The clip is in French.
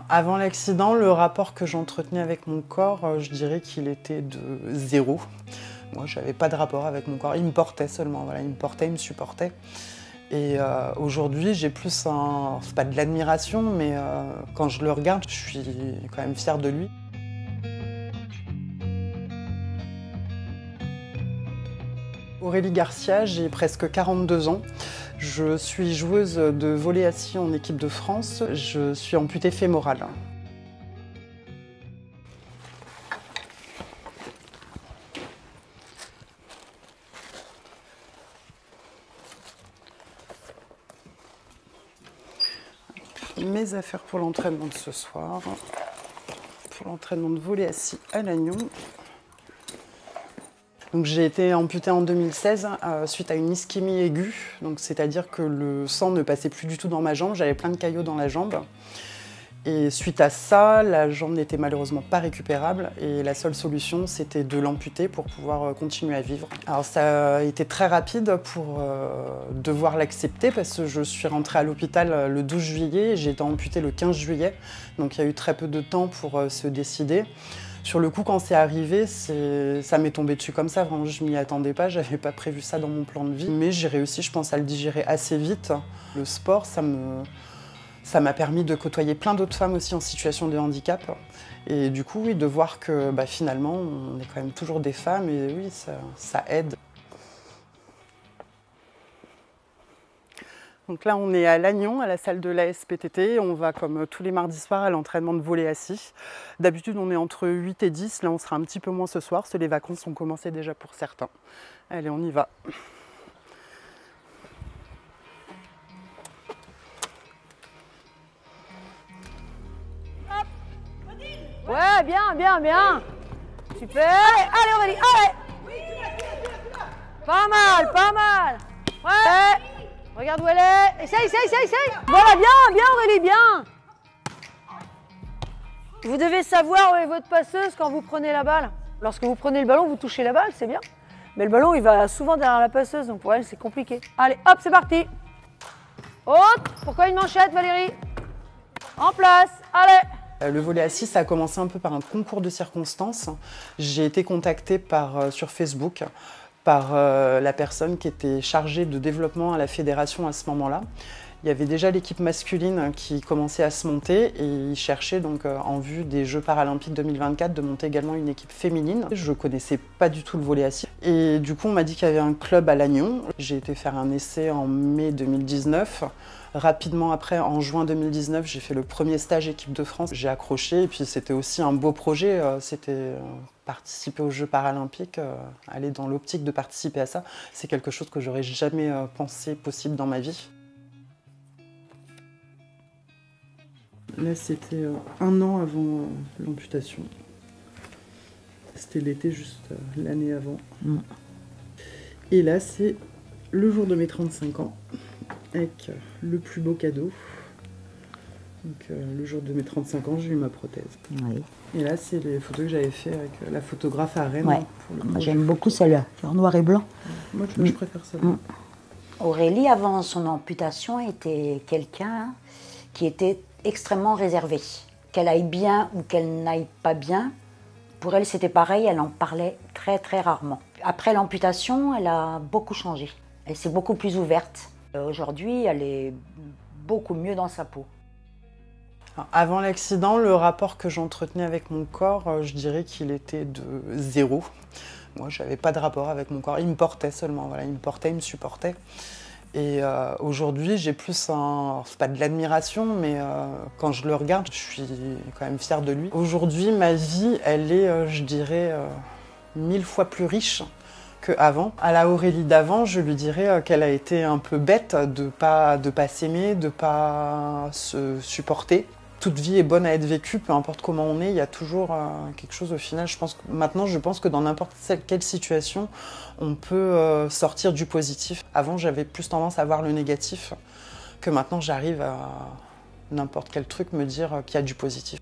Avant l'accident, le rapport que j'entretenais avec mon corps, je dirais qu'il était de 0. Moi, je n'avais pas de rapport avec mon corps. Il me portait seulement, voilà, il me portait, il me supportait. Et aujourd'hui, j'ai plus c'est pas de l'admiration, mais quand je le regarde, je suis quand même fière de lui. Aurélie Garcia, j'ai presque 42 ans. Je suis joueuse de volley assis en équipe de France. Je suis amputée fémorale. Mes affaires pour l'entraînement de ce soir. Pour l'entraînement de volley assis à Lannion. J'ai été amputée en 2016 suite à une ischémie aiguë, c'est-à-dire que le sang ne passait plus du tout dans ma jambe, j'avais plein de caillots dans la jambe. Et suite à ça, la jambe n'était malheureusement pas récupérable et la seule solution c'était de l'amputer pour pouvoir continuer à vivre. Alors ça a été très rapide pour devoir l'accepter parce que je suis rentrée à l'hôpital le 12 juillet et j'ai été amputée le 15 juillet, donc il y a eu très peu de temps pour se décider. Sur le coup, quand c'est arrivé, ça m'est tombé dessus comme ça, vraiment, je m'y attendais pas, j'avais pas prévu ça dans mon plan de vie. Mais j'ai réussi, je pense, à le digérer assez vite. Le sport, ça m'a permis de côtoyer plein d'autres femmes aussi en situation de handicap. Et du coup, oui, de voir que finalement, on est quand même toujours des femmes et oui, ça aide. Donc là, on est à Lannion, à la salle de l'ASPTT. On va, comme tous les mardis soirs, à l'entraînement de volley assis. D'habitude, on est entre 8 et 10. Là, on sera un petit peu moins ce soir, parce que les vacances ont commencé déjà pour certains. Allez, on y va. Ouais, bien, bien, bien. Super. Allez, Aurélie, allez. Pas mal, pas mal. Ouais. Regarde où elle est. Essaye. Voilà, bien, Aurélie, bien. Vous devez savoir où est votre passeuse quand vous prenez la balle. Lorsque vous prenez le ballon, vous touchez la balle, c'est bien. Mais le ballon, il va souvent derrière la passeuse, donc pour elle, c'est compliqué. Allez, hop, c'est parti. Haute. Pourquoi une manchette, Valérie? En place. Allez. Le volley assis, ça a commencé un peu par un concours de circonstances. J'ai été contactée sur Facebook par la personne qui était chargée de développement à la fédération à ce moment-là. Il y avait déjà l'équipe masculine qui commençait à se monter et ils cherchaient donc en vue des Jeux paralympiques 2024 de monter également une équipe féminine. Je ne connaissais pas du tout le volley assis et du coup on m'a dit qu'il y avait un club à Lannion. J'ai été faire un essai en mai 2019. Rapidement après, en juin 2019, j'ai fait le premier stage équipe de France. J'ai accroché et puis c'était aussi un beau projet. C'était participer aux Jeux paralympiques, aller dans l'optique de participer à ça. C'est quelque chose que j'aurais jamais pensé possible dans ma vie. Là, c'était un an avant l'amputation. C'était l'été, juste l'année avant. Et là, c'est le jour de mes 35 ans. Avec le plus beau cadeau. Donc, le jour de mes 35 ans, j'ai eu ma prothèse. Oui. Et là, c'est les photos que j'avais fait avec la photographe à Rennes. Ouais. Moi, j'aime beaucoup celle-là, en noir et blanc. Moi, je préfère ça. Aurélie, avant son amputation, était quelqu'un qui était extrêmement réservé. Qu'elle aille bien ou qu'elle n'aille pas bien, pour elle, c'était pareil, elle en parlait très, très rarement. Après l'amputation, elle a beaucoup changé. Elle s'est beaucoup plus ouverte. Aujourd'hui, elle est beaucoup mieux dans sa peau. Avant l'accident, le rapport que j'entretenais avec mon corps, je dirais qu'il était de 0. Moi, je n'avais pas de rapport avec mon corps. Il me portait seulement, voilà, il me portait, il me supportait. Et aujourd'hui, j'ai plus c'est pas de l'admiration, mais quand je le regarde, je suis quand même fière de lui. Aujourd'hui, ma vie, elle est, je dirais, 1000 fois plus riche qu'avant. À la Aurélie d'avant, je lui dirais qu'elle a été un peu bête de pas s'aimer, de pas se supporter. Toute vie est bonne à être vécue, peu importe comment on est, il y a toujours quelque chose au final. Maintenant, je pense que dans n'importe quelle situation, on peut sortir du positif. Avant, j'avais plus tendance à voir le négatif, que maintenant j'arrive à n'importe quel truc me dire qu'il y a du positif.